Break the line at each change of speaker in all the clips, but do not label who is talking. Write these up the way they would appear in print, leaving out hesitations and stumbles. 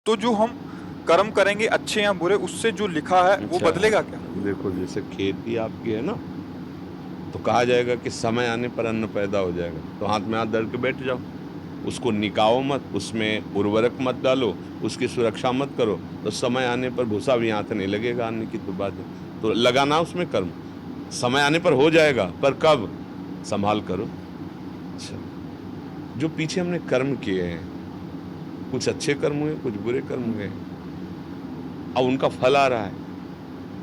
तो जो हम कर्म करेंगे अच्छे या बुरे, उससे जो लिखा है वो
अच्छा,
बदलेगा क्या?
देखो जैसे खेती आपकी है ना, तो कहा जाएगा कि समय आने पर अन्न पैदा हो जाएगा, तो हाथ में हाथ धर के बैठ जाओ। उसको निकाओ मत, उसमें उर्वरक मत डालो, उसकी सुरक्षा मत करो, तो समय आने पर भूसा भी हाथ नहीं लगेगा, आने की तो बात है। तो लगाना उसमें कर्म, समय आने पर हो जाएगा, पर कब, संभाल करो। अच्छा, जो पीछे हमने कर्म किए हैं, कुछ अच्छे कर्म हुए, कुछ बुरे कर्म हुए, अब उनका फल आ रहा है,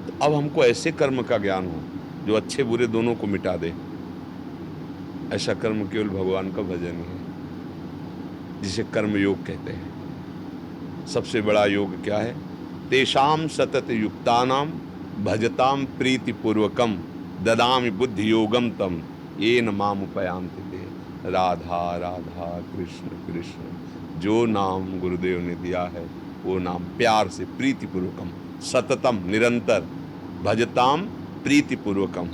तो अब हमको ऐसे कर्म का ज्ञान हो जो अच्छे बुरे दोनों को मिटा दे। ऐसा कर्म केवल भगवान का भजन ही है, जिसे कर्म योग कहते हैं। सबसे बड़ा योग क्या है? तेषाम सतत युक्तानाम भजताम प्रीति पूर्वकम ददामि बुद्धि योगम तम येन माम उपयांति ते। राधा राधा कृष्ण कृष्ण, जो नाम गुरुदेव ने दिया है वो नाम प्यार से प्रीति पूर्वकम, सततम निरंतर, भजताम प्रीति पूर्वकम,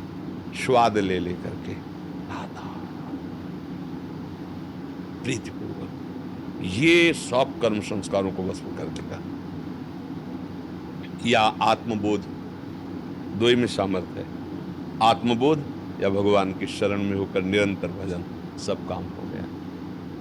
स्वाद ले लेकर के, राधा प्रीति पूर्वक, ये सब कर्म संस्कारों को भस्म कर देगा। या आत्मबोध, दो ही में सामर्थ्य है, आत्मबोध या भगवान की शरण में होकर निरंतर भजन, सब काम हो गया।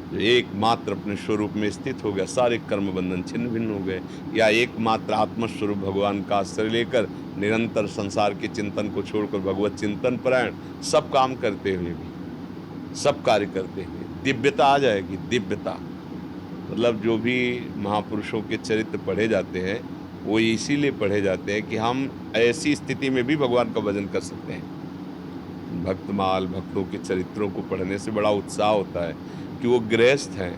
जो एकमात्र अपने स्वरूप में स्थित हो गया, सारे कर्म बंधन छिन्न भिन्न हो गए। या एकमात्र आत्मस्वरूप भगवान का आश्रय लेकर निरंतर संसार के चिंतन को छोड़कर भगवत चिंतन परायण, सब काम करते हुए भी, सब कार्य करते हुए दिव्यता आ जाएगी। दिव्यता मतलब जो भी महापुरुषों के चरित्र पढ़े जाते हैं, वो इसीलिए पढ़े जाते हैं कि हम ऐसी स्थिति में भी भगवान का भजन कर सकते हैं। भक्तमाल भक्तों के चरित्रों को पढ़ने से बड़ा उत्साह होता है कि वो गृहस्थ हैं,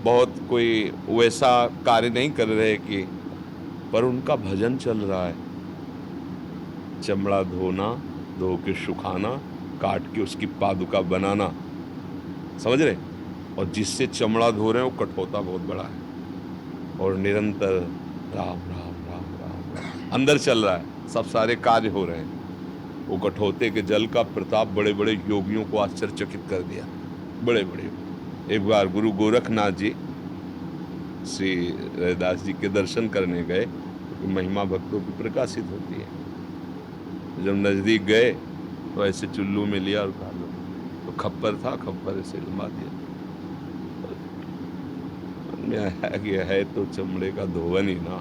बहुत कोई वैसा कार्य नहीं कर रहे कि, पर उनका भजन चल रहा है। चमड़ा धोना, धो के सुखाना, काट के उसकी पादुका बनाना, समझ रहे? और जिससे चमड़ा धो रहे हैं वो कठोता बहुत बड़ा है, और निरंतर राम राम राम राम राम अंदर चल रहा है, सब सारे कार्य हो रहे हैं। वो कठौते के जल का प्रताप बड़े बड़े योगियों को आश्चर्यचकित कर दिया। बड़े बड़े, एक बार गुरु गोरखनाथ जी श्री रविदास जी के दर्शन करने गए, क्योंकि महिमा भक्तों की प्रकाशित होती है। जब नजदीक गए तो ऐसे चुल्लू में लिया और खा लो, तो खप्पर था, खप्पर ऐसे लंबा दिया। में आया कि है तो चमड़े का धोवन ही ना।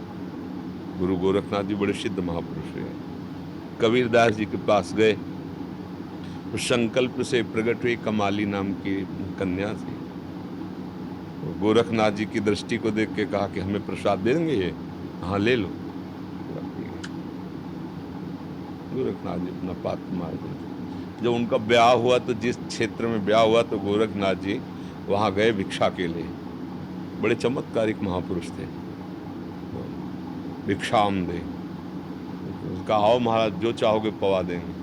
गुरु गोरखनाथ जी बड़े सिद्ध महापुरुष हैं। कबीरदास जी के पास गए, तो संकल्प से प्रकट हुई कमाली नाम की कन्या थी। तो गोरखनाथ जी की दृष्टि को देख के कहा कि हमें प्रसाद देंगे ये? हाँ ले लो। गोरखनाथ जी अपना पात्र मार दिए। जब उनका ब्याह हुआ, तो जिस क्षेत्र में ब्याह हुआ, तो गोरखनाथ जी वहां गए भिक्षा के लिए। बड़े चमत्कारिक महापुरुष थे। भिक्षाम दे, उसका आओ महाराज जो चाहोगे पवा देंगे।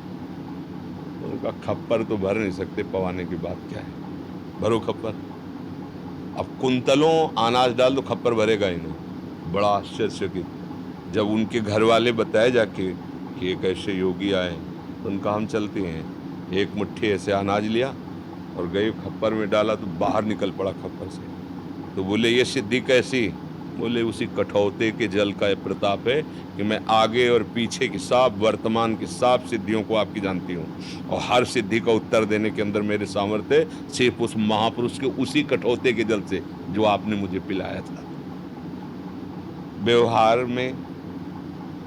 उनका खप्पर तो भर नहीं सकते, पवाने की बात क्या है, भरो खप्पर। अब कुंतलों अनाज डाल दो, खप्पर भरेगा ही नहीं। बड़ा आश्चर्यचकित जब उनके घर वाले बताए जाके कि एक ऐसे योगी आए, तो उनका हम चलते हैं, एक मुट्ठी ऐसे अनाज लिया और गए खप्पर में डाला, तो बाहर निकल पड़ा खप्पर से। तो बोले ये सिद्धि कैसी? बोले उसी कठौते के जल का प्रताप है कि मैं आगे और पीछे की सब वर्तमान की सब सिद्धियों को आपकी जानती हूँ, और हर सिद्धि का उत्तर देने के अंदर मेरे सामर्थ्य सिर्फ उस महापुरुष के उसी कठौते के जल से जो आपने मुझे पिलाया था। व्यवहार में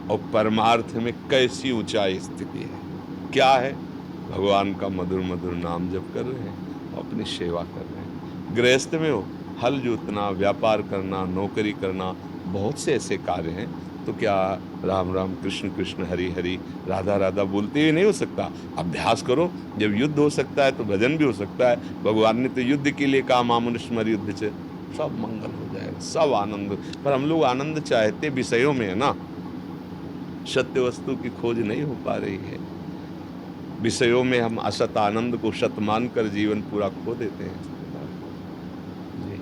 और परमार्थ में कैसी ऊंचाई स्थिति है, क्या है? भगवान का मधुर मधुर नाम जप कर रहे हैं, अपनी सेवा कर रहे हैं। गृहस्थ में हो, हल जोतना, व्यापार करना, नौकरी करना, बहुत से ऐसे कार्य हैं, तो क्या राम राम कृष्ण कृष्ण हरि हरि राधा राधा बोलते हुए नहीं हो सकता? अभ्यास करो। जब युद्ध हो सकता है तो भजन भी हो सकता है। भगवान ने तो युद्ध के लिए कहा, मामनुष्मर युद्ध से, सब मंगल हो जाएगा, सब आनंद। पर हम लोग आनंद चाहते विषयों में है ना, सत्य वस्तु की खोज नहीं हो पा रही है। विषयों में हम असत आनंद को सत मानकर जीवन पूरा खो देते हैं। जी।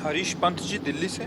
हरीश पंत जी दिल्ली से।